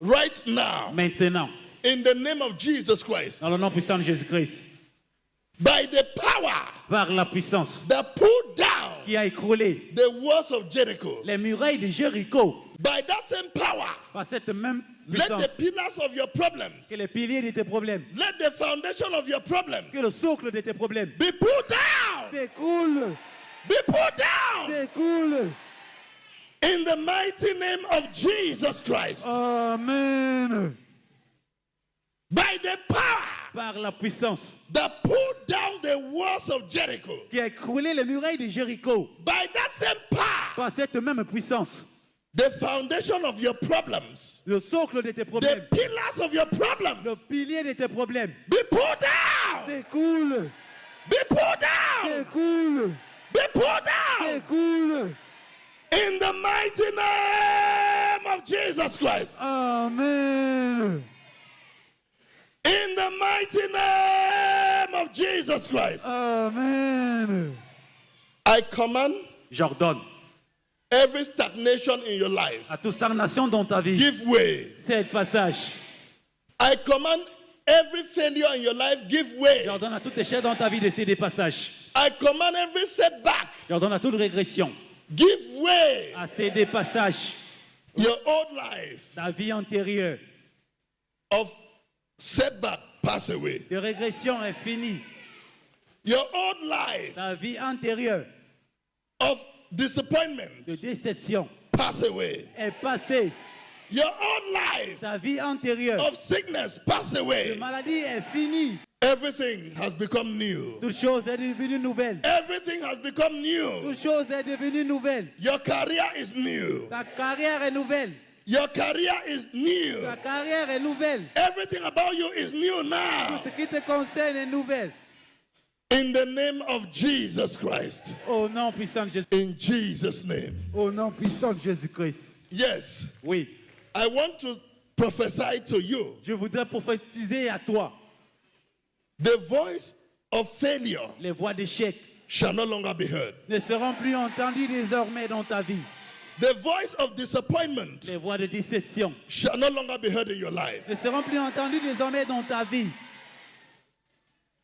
right now, maintenant, in the name of Jesus Christ, dans le nom puissant de Jésus-Christ, by the power par la puissance that pulled down qui a écroulé the walls of Jericho, les murailles de Jéricho, by that same power, par cette même let puissance, the pillars of your problems, que les piliers de tes problèmes, let the foundation of your problems que le socle de tes problèmes be pulled down, s'écroule, be pulled down s'écroule. in the mighty name of Jesus Christ. Amen. By the power Par la puissance that pulled down the walls of Jericho, qui a écroulé les murailles de Jéricho, by that same power, par cette même puissance, the foundation of your problems, le socle de tes the problèmes, pillars of your le problems, pilier de tes problèmes be pulled down, s'écoule, be pulled down, s'écoule, be pulled down s'écoule. in the mighty name of Jesus Christ. Amen. In the mighty name of Jesus Christ. Amen. I command J'ordonne every stagnation in your life, à toute stagnation dans ta vie, give way. cède passage. I command every failure in your life, give way. J'ordonne à tout échec dans ta vie de céder passage. I command every setback, J'ordonne à toute régression give way. à céder passage. Your old life Ta vie antérieure of setback pass away. de régression est finie. Your old life Ta vie antérieure of disappointment de déception pass away. est passée. Your old life Ta vie antérieure of sickness pass de away. maladie est finie. Everything has become new. Toute chose est devenue nouvelle. Everything has become new. Toute chose est devenue nouvelle. Your career is new. Ta carrière est nouvelle. Your career is new. Ta carrière est nouvelle. Everything about you is new Tout now. ce qui te concerne est nouvelle. In the name of Jesus Christ. Au nom puissant de Jésus. In Jesus' name. Au nom puissant de Jésus-Christ. Yes. Oui. I want to prophesy to you. Je voudrais prophétiser à toi. The voice of failure Les voix d'échec shall no longer be heard. ne seront plus entendues désormais dans ta vie. The voice of disappointment Les voix de déception shall no longer be heard in your life. ne seront plus entendues désormais dans ta vie.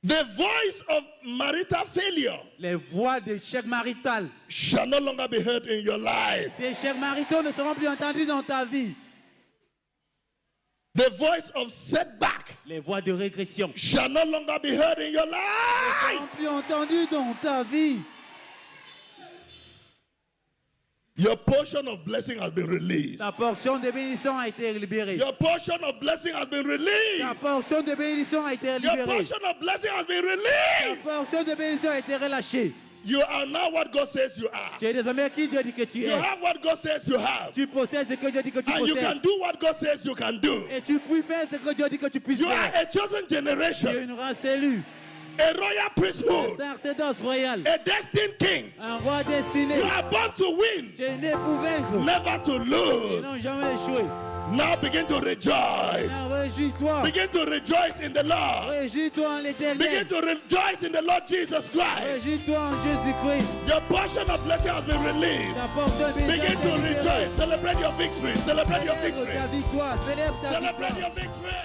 The voice of marital failure Les voix d'échec marital, shall no longer be heard in your life. d'échecs maritaux ne seront plus entendues dans ta vie. The voice of setback Les voix de régression shall no longer be heard in your ne life. seront plus entendues dans ta vie. Your portion of blessing has been released. Ta portion de bénédiction a été libérée. Your portion of blessing has been Ta released. portion de bénédiction a été Your libérée. portion of blessing has been Ta released. portion de bénédiction a été relâchée. You are now what God says you are. Tu es désormais qui Dieu dit que tu You es. have what God says you have. Tu possèdes ce que Dieu dit que tu And you can possèdes. do what God says you can do. Et tu peux faire ce que Dieu dit que tu puisses You are faire. a chosen Tu es generation, une race élue, a royal priesthood, sacerdoce royale, a destined king. un roi destiné. You are born to win, Tu es né pour vaincre. never to Ils lose. n'ont jamais échoué. Now begin to rejoice. Now, réjouis-toi. Begin to rejoice in the Lord. Réjouis-toi en Begin l'éternel. to rejoice in the Lord Jesus Christ. Réjouis-toi en Jésus-Christ. Your portion of blessing has been released. Ta portion de bénédiction Begin to est libérée. rejoice. Celebrate your victory. Celebrate your Célèbre victory. ta victoire. Célèbre ta Celebrate victoire. your victory.